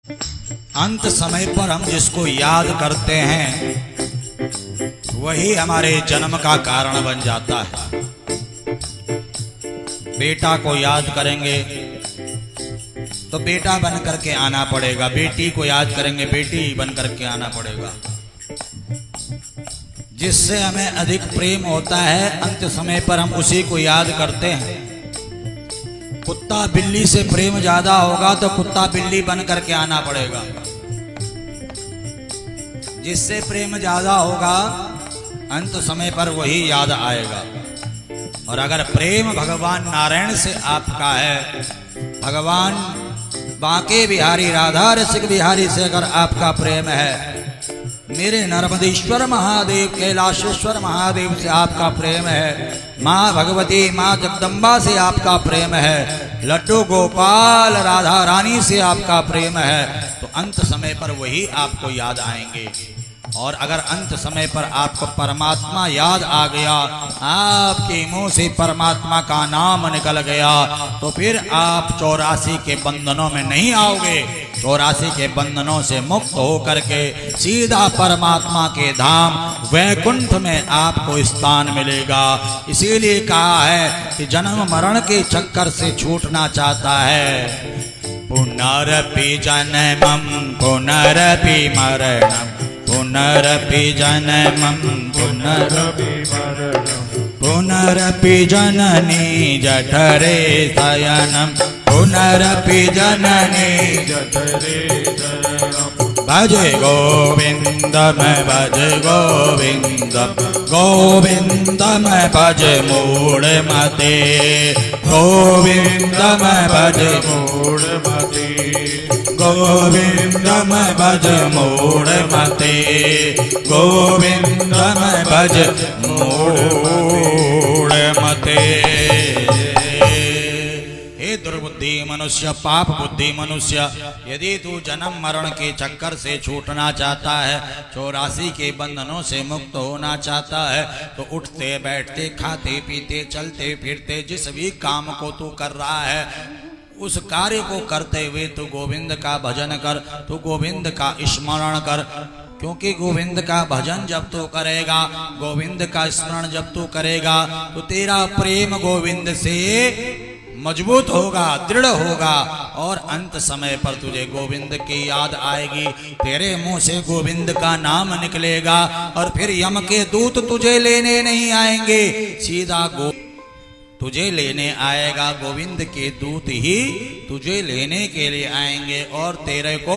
अंत समय पर हम जिसको याद करते हैं वही हमारे जन्म का कारण बन जाता है। बेटा को याद करेंगे तो बेटा बन करके आना पड़ेगा, बेटी को याद करेंगे बेटी बन करके आना पड़ेगा। जिससे हमें अधिक प्रेम होता है अंत समय पर हम उसी को याद करते हैं। कुत्ता बिल्ली से प्रेम ज्यादा होगा तो कुत्ता बिल्ली बन करके आना पड़ेगा। जिससे प्रेम ज्यादा होगा अंत समय पर वही याद आएगा। और अगर प्रेम भगवान नारायण से आपका है, भगवान बांके बिहारी राधा रसिक बिहारी से अगर आपका प्रेम है, मेरे नर्मदेश्वर महादेव कैलाशेश्वर महादेव से आपका प्रेम है, माँ भगवती माँ जगदम्बा से आपका प्रेम है, लड्डू गोपाल राधा रानी से आपका प्रेम है, तो अंत समय पर वही आपको याद आएंगे। और अगर अंत समय पर आपको परमात्मा याद आ गया, आपके मुंह से परमात्मा का नाम निकल गया, तो फिर आप 84 के बंधनों में नहीं आओगे। 84 के बंधनों से मुक्त होकर के सीधा परमात्मा के धाम वैकुंठ में आपको स्थान मिलेगा। इसीलिए कहा है कि जन्म मरण के चक्कर से छूटना चाहता है, पुनरपि जन्मं पुनरपि मरणं पुनरपि जन्मं पुनरपि मरणं पुनरपि जननी जठरे शयनं पुनरपि जननी जठरे शयनं। भज गोविंदम भज गोविंदम गोविंदम भज मूढ़मते गोविंदम भज मूढ़मते गोविंदम भज मूढ़मते गोविंदम भज मूढ़मते। हे दुर्बुद्धि मनुष्य, पाप बुद्धि मनुष्य, यदि तू जन्म मरण के चक्कर से छूटना चाहता है, 84 के बंधनों से मुक्त होना चाहता है, तो उठते बैठते खाते पीते चलते फिरते जिस भी काम को तू कर रहा है उस कार्य को करते हुए तू गोविंद का भजन कर, तू गोविंद का स्मरण कर। क्योंकि गोविंद का भजन जब तू करेगा, गोविंद का स्मरण जब तू करेगा, तो तेरा प्रेम गोविंद से मजबूत होगा, दृढ़ होगा, और अंत समय पर तुझे गोविंद की याद आएगी। तेरे मुंह से गोविंद का नाम निकलेगा और फिर यम के दूत तुझे लेने नहीं आएंगे, सीधा तुझे लेने आएगा। गोविंद के दूत ही तुझे लेने के लिए आएंगे और तेरे को